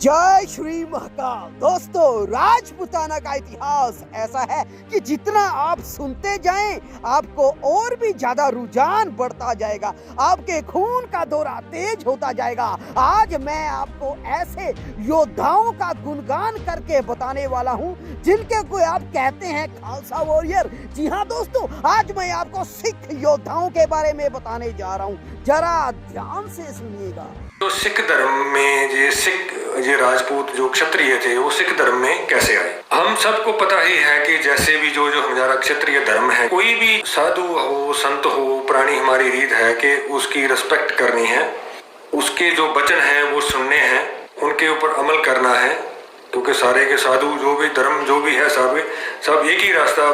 जय श्री महाकाल। दोस्तों, राजपूताना का इतिहास ऐसा है कि जितना आप सुनते जाएं आपको और भी ज्यादा रुझान बढ़ता जाएगा, आपके खून का दौरा तेज होता जाएगा। आज मैं आपको ऐसे योद्धाओं का गुणगान करके बताने वाला हूं जिनके को आप कहते हैं खालसा वॉरियर। जी हाँ दोस्तों, आज मैं आपको सिख योद्धाओं के बारे में बताने जा रहा हूं, जरा ध्यान से सुनिएगा। तो सिख धर्म में ये राजपूत जो क्षत्रिय थे वो सिख धर्म में कैसे आए? हम सबको पता ही है कि जैसे भी जो हमारा क्षत्रिय धर्म है, कोई भी साधु हो, संत हो, पुरानी हमारी रीत है कि उसकी रिस्पेक्ट करनी है, उसके जो वचन हैं वो सुनने हैं, उनके ऊपर अमल करना है, क्योंकि सारे के साधु जो भी धर्म जो भी है सब एक ही रास्ता,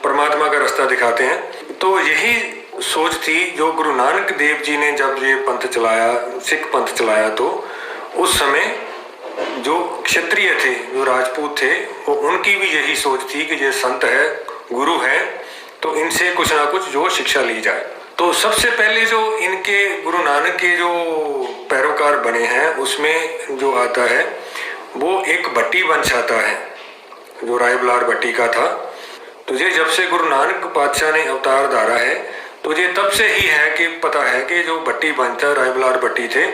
परमात्मा का रास्ता दिखाते हैं। तो यही सोच थी जो गुरु नानक देव जी ने जब ये पंथ चलाया, सिख पंथ चलाया, तो उस समय जो क्षत्रिय थे, जो राजपूत थे, वो उनकी भी यही सोच थी कि ये संत है, गुरु है, तो इनसे कुछ ना कुछ जो शिक्षा ली जाए। तो सबसे पहले जो इनके गुरु नानक के जो पैरोकार बने हैं उसमें जो आता है वो एक भट्टी वंश आता है जो रायबलार भट्टी का था। तो ये जब से गुरु नानक पातशाह ने अवतार धारा है तो ये तब से ही है कि पता है कि जो भट्टी वंश था, रायबलार भट्टी थे,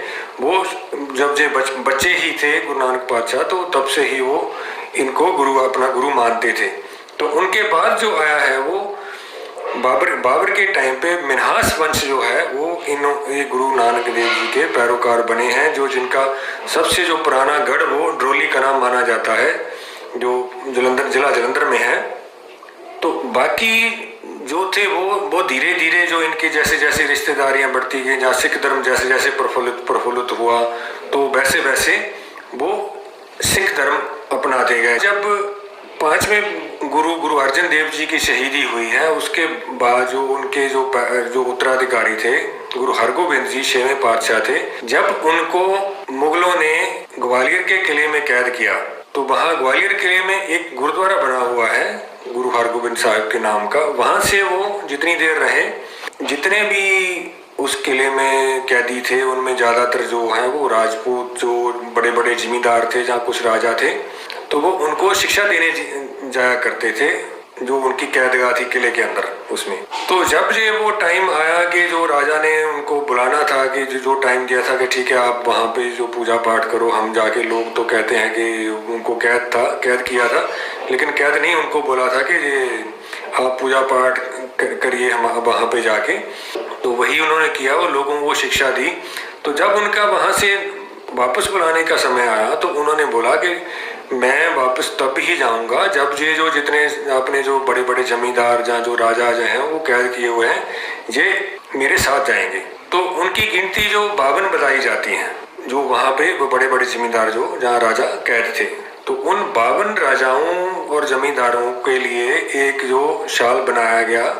वो जब ये बच्चे ही थे गुरु नानक पातशाह, तो तब से ही वो इनको अपना गुरु मानते थे। तो उनके बाद जो आया है वो बाबर के टाइम पे मिन्हास वंश जो है वो ये गुरु नानक देव जी के पैरोकार बने हैं, जो जिनका सबसे जो पुराना गढ़ वो ड्रोली का नाम माना जाता है, जो जिला जलंधर में है। तो बाकी जो थे वो धीरे धीरे जो इनके जैसे जैसे रिश्तेदारियां बढ़ती गई, जहाँ सिख धर्म जैसे जैसे प्रफुल्लित हुआ, तो वैसे वैसे वो सिख धर्म अपनाते गए। जब पांचवें गुरु अर्जन देव जी की शहीदी हुई है, उसके बाद जो उनके जो उत्तराधिकारी थे गुरु हरगोबिंद जी 6वें पातशाह थे, जब उनको मुगलों ने ग्वालियर के किले में कैद किया, तो वहाँ ग्वालियर किले में एक गुरुद्वारा बना हुआ है गुरु हरगोबिंद साहब के नाम का। वहां से वो जितनी देर रहे, जितने भी उस किले में कैदी थे उनमें ज्यादातर जो है वो राजपूत, जो बड़े बड़े जिम्मेदार थे, जहाँ कुछ राजा थे, तो वो उनको शिक्षा देने जाया करते थे, जो उनकी कैदगाह थी किले के अंदर उसमें। तो जब ये वो टाइम आया कि जो राजा ने उनको बुलाना था, कि जो टाइम दिया था कि ठीक है आप वहाँ पे जो पूजा पाठ करो, हम जाके, लोग तो कहते हैं कि उनको कैद किया था, लेकिन कैद नहीं, उनको बोला था कि ये आप पूजा पाठ करिए हम वहाँ पे जाके। तो वही उन्होंने किया, वो लोगों को शिक्षा दी। तो जब उनका वहाँ से वापस बुलाने का समय आया तो उन्होंने बोला कि मैं वापस तब ही जाऊंगा जब ये जो जितने अपने जो बड़े बड़े जमींदार, जहाँ जो राजा जो हैं वो कैद किए हुए हैं, ये मेरे साथ जाएंगे। तो उनकी गिनती जो 52 बताई जाती है, जो वहाँ पे वो बड़े बड़े जमींदार जो जहाँ राजा कैद थे। तो उन 52 राजाओं और जमींदारों के लिए एक जो शाल बनाया गया,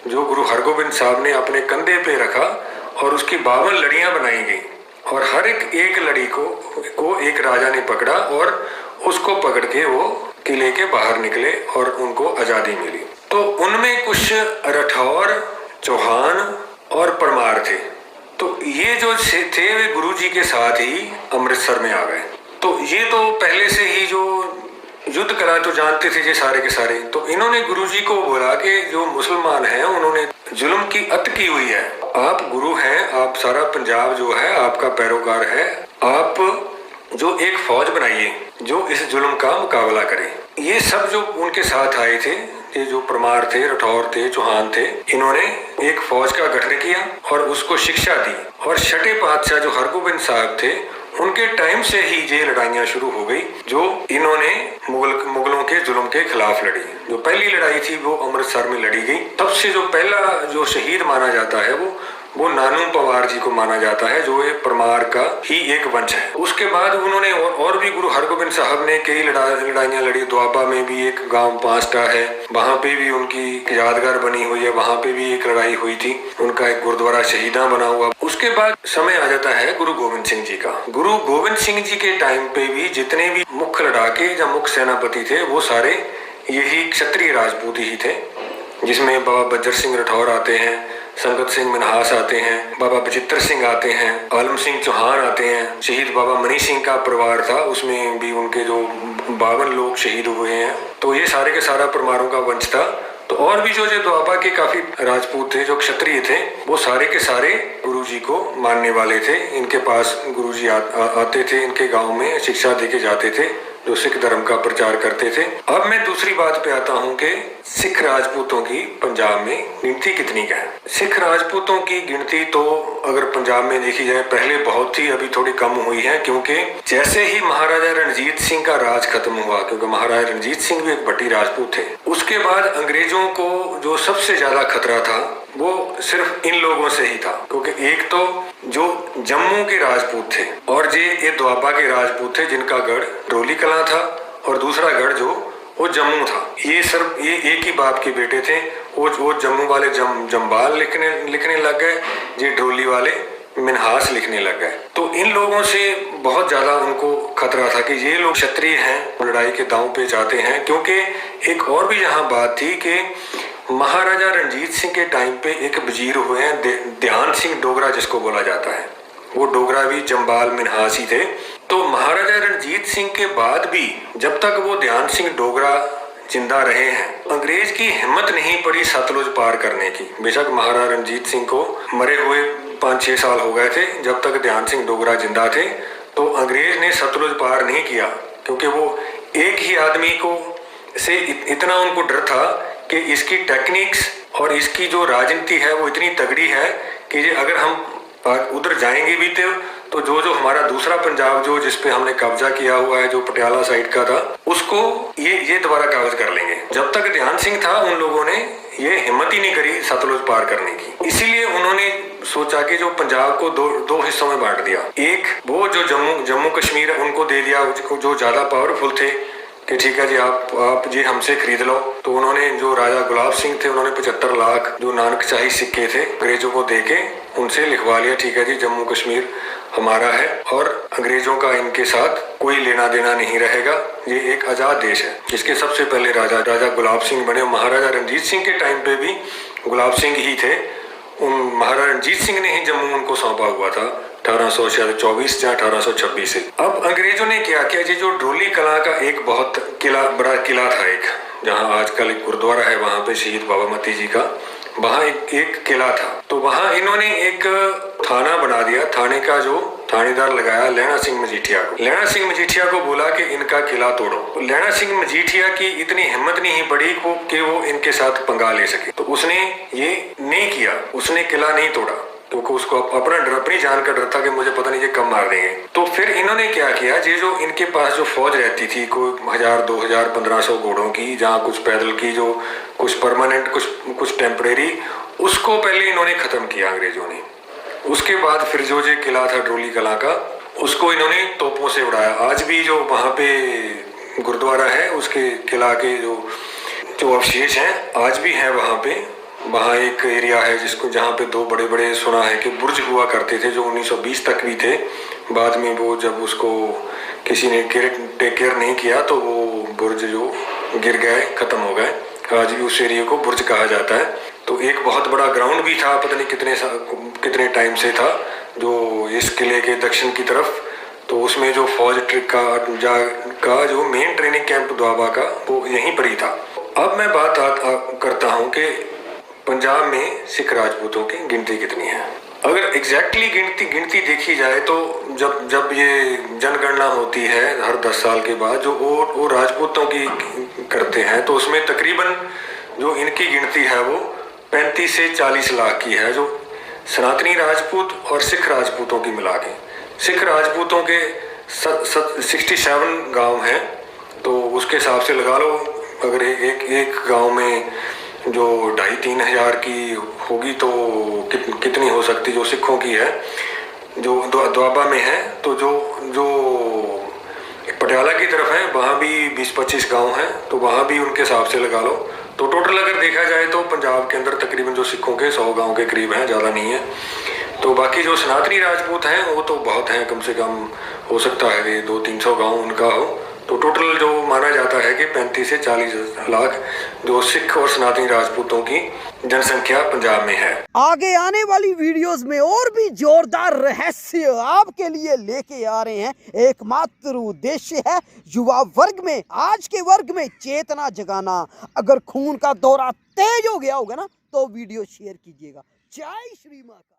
जो गुरु हरगोबिंद साहब ने अपने कंधे पे रखा, और उसकी 52 लड़ियां बनाई गई, और हर एक लड़ी को एक राजा ने पकड़ा, और उसको पकड़ के वो किले के बाहर निकले और उनको आजादी मिली। तो उनमें कुछ राठौर, चौहान और परमार थे। तो ये जो थे वे गुरु जी के साथ ही अमृतसर में आ गए। तो ये तो पहले से ही जो युद्ध कला तो जानते थे ये सारे के सारे। तो इन्होंने गुरु जी को बोला कि जो मुसलमान हैं उन्होंने जुल्म की अत की हुई है, आप गुरु हैं, आप सारा पंजाब जो है आपका पैरोकार है, आप जो एक फौज बनाइए जो इस जुल्म का मुकाबला करे। ये सब जो उनके साथ आए थे, ये जो परमार थे, राठौर थे, चौहान थे, इन्होंने एक फौज का गठन किया और उसको शिक्षा दी। और छठे पातशाह जो हरगोबिंद साहब थे, उनके टाइम से ही ये लड़ाइयाँ शुरू हो गई, जो इन्होंने मुगलों के जुल्म के खिलाफ लड़ी। जो पहली लड़ाई थी वो अमृतसर में लड़ी गई। तब से जो पहला जो शहीद माना जाता है वो नानू पवार जी को माना जाता है, जो ये परमार का ही एक वंश है। उसके बाद उन्होंने और भी गुरु हरगोबिंद साहब ने कई लड़ाइयाँ लड़ी। द्वाबा में भी एक गांव पांचटा है, वहाँ पे भी उनकी यादगार बनी हुई है, वहाँ पे भी एक लड़ाई हुई थी, उनका एक गुरुद्वारा शहीदा बना हुआ। उसके बाद समय आ जाता है गुरु गोविंद सिंह जी का। गुरु गोविंद सिंह जी के टाइम पे भी जितने भी मुख्य लड़ाके या मुख्य सेनापति थे वो सारे यही क्षत्रिय राजपूत ही थे, जिसमें बाबा बज्जर सिंह राठौर आते हैं, संगत सिंह मिन्हास आते हैं, बाबा बचित्र सिंह आते हैं, आलम सिंह चौहान आते हैं, शहीद बाबा मनी सिंह का परिवार था, उसमें भी उनके जो 52 लोग शहीद हुए हैं। तो ये सारे के सारा परमारों का वंश था। तो और भी जो द्वाबा के काफी राजपूत थे, जो क्षत्रिय थे, वो सारे के सारे गुरुजी को मानने वाले थे। इनके पास गुरुजी आते थे, इनके गांव में शिक्षा देके जाते थे, जो सिख धर्म का प्रचार करते थे। अब मैं दूसरी बात पे आता हूँ कि सिख राजपूतों की पंजाब में गिनती कितनी का है। सिख राजपूतों की गिनती तो अगर पंजाब में देखी जाए पहले बहुत ही, अभी थोड़ी कम हुई है, क्योंकि जैसे ही महाराजा रणजीत सिंह का राज खत्म हुआ, क्योंकि महाराजा रणजीत सिंह भी एक भट्टी राजपूत थे, उसके बाद अंग्रेजों को जो सबसे ज्यादा खतरा था वो सिर्फ इन लोगों से ही था। क्योंकि एक तो जो जम्मू के राजपूत थे और ये द्वाबा के राजपूत थे, जिनका गढ़ ड्रोली कलां था, और दूसरा गढ़ जो वो जम्मू था। ये सब ये एक ही बाप के बेटे थे। वो जम्मू वाले जम्बाल लिखने लग गए, ये ड्रोली वाले मिन्हास लिखने लग गए। तो इन लोगों से बहुत ज्यादा उनको खतरा था कि ये लोग क्षत्रिय हैं, लड़ाई के दांव पे जाते हैं। क्योंकि एक और भी यहाँ बात थी कि महाराजा रणजीत सिंह के टाइम पे एक वजीर हुए हैं ध्यान सिंह डोगरा, जिसको बोला जाता है। वो डोगरा भी जम्बाल मिन्हास ही थे। तो महाराजा रणजीत सिंह के बाद भी जब तक वो ध्यान सिंह डोगरा जिंदा रहे हैं, अंग्रेज की हिम्मत नहीं पड़ी सतलुज पार करने की। बेशक महाराजा रणजीत सिंह को मरे हुए 5-6 साल हो गए थे, जब तक ध्यान सिंह डोगरा जिंदा थे, तो अंग्रेज ने सतलुज पार नहीं किया। क्योंकि वो एक ही आदमी को से इतना उनको डर था कि इसकी टेक्निक्स और इसकी जो राजनीति है वो इतनी तगड़ी है कि ये अगर हम उधर जाएंगे भी तो जो हमारा दूसरा पंजाब जो जिसपे हमने कब्जा किया हुआ है, जो पटियाला साइड का था, उसको ये दोबारा काबज कर लेंगे। जब तक ध्यान सिंह था उन लोगों ने ये हिम्मत ही नहीं करी सतलुज पार करने की। इसीलिए उन्होंने सोचा कि जो पंजाब को दो हिस्सों में बांट दिया। एक वो जो जम्मू कश्मीर उनको दे दिया, जो ज्यादा पावरफुल थे, कि ठीक है जी आप ये हमसे खरीद लो। तो उन्होंने जो राजा गुलाब सिंह थे, उन्होंने 75 लाख जो नानकशाही सिक्के थे अंग्रेजों को देके उनसे लिखवा लिया, ठीक है जी जम्मू कश्मीर हमारा है और अंग्रेजों का इनके साथ कोई लेना देना नहीं रहेगा, ये एक आजाद देश है। जिसके सबसे पहले राजा गुलाब सिंह बने। महाराजा रणजीत सिंह के टाइम पे भी गुलाब सिंह ही थे। महाराजा रणजीत सिंह ने ही जम्मू उनको सौंपा हुआ था 1824 या 1826 से। अब अंग्रेजों ने क्या किया जी, जो ड्रोली कलां का एक बहुत बड़ा किला था, एक जहां आजकल एक गुरुद्वारा है, वहां पे शहीद बाबा मती जी का वहां एक किला था। तो वहां इन्होंने एक थाना बना दिया। थाने का जो थानेदार लगाया लैना सिंह मजीठिया को। लैना सिंह मजीठिया को बोला कि इनका किला तोड़ो। तो लैना सिंह मजीठिया की इतनी हिम्मत नहीं पड़ी कि वो इनके साथ पंगा ले सके। तो उसने ये नहीं किया, उसने किला नहीं तोड़ा, क्योंकि उसको अपनी जान का डर था कि मुझे पता नहीं ये कब मार देंगे। तो फिर इन्होंने क्या किया, ये जो इनके पास जो फौज रहती थी, कोई 1000, 2000, 1500 घोड़ों की, जहाँ कुछ पैदल की, जो कुछ परमानेंट कुछ टेम्परेरी, उसको पहले इन्होंने खत्म किया अंग्रेजों ने। उसके बाद फिर जो ये किला था ड्रोली कलां का, उसको इन्होंने तोपों से उड़ाया। आज भी जो वहाँ पे गुरुद्वारा है, उसके किला के जो अवशेष हैं आज भी हैं वहाँ पे। वहाँ एक एरिया है जहाँ पे 2 बड़े सुना है कि बुर्ज हुआ करते थे, जो 1920 तक भी थे। बाद में वो जब उसको किसी ने टेक केयर नहीं किया तो वो बुर्ज जो गिर गए, खत्म हो गए। आज भी उस एरिया को बुर्ज कहा जाता है। तो एक बहुत बड़ा ग्राउंड भी था, पता नहीं कितने टाइम से था, जो इस किले के दक्षिण की तरफ। तो उसमें जो फौज का जो मेन ट्रेनिंग कैंप द्वाबा का, वो यहीं पर ही था। अब मैं बात करता हूँ कि पंजाब में सिख राजपूतों की गिनती कितनी है। अगर एग्जैक्टली गिनती देखी जाए तो जब ये जनगणना होती है हर 10 साल के बाद, जो वो राजपूतों की करते हैं, तो उसमें तकरीबन जो इनकी गिनती है वो 35 से 40 लाख की है, जो सनातनी राजपूत और सिख राजपूतों की मिला के। सिख राजपूतों के 67 गांव हैं, तो उसके हिसाब से लगा लो, अगर एक गांव में जो 2,500-3 हज़ार की होगी तो कितनी हो सकती जो सिखों की है, जो द्वाबा में है। तो जो पटियाला की तरफ है वहाँ भी 20-25 गांव हैं, तो वहाँ भी उनके हिसाब से लगा लो। तो टोटल अगर देखा जाए तो पंजाब के अंदर तकरीबन जो सिखों के 100 गांव के करीब हैं, ज़्यादा नहीं है। तो बाकी जो सनातनी राजपूत हैं वो तो बहुत हैं, कम से कम हो सकता है 200-300 गांव उनका हो। तो टोटल जो माना जाता है कि 35 से 40 लाख जो सिख और सनातनी राजपूतों की जनसंख्या पंजाब में है। आगे आने वाली वीडियोस में और भी जोरदार रहस्य आपके लिए लेके आ रहे हैं। एकमात्र उद्देश्य है युवा वर्ग में, आज के वर्ग में चेतना जगाना। अगर खून का दौरा तेज हो गया होगा ना तो वीडियो शेयर कीजिएगा। जय श्री माता।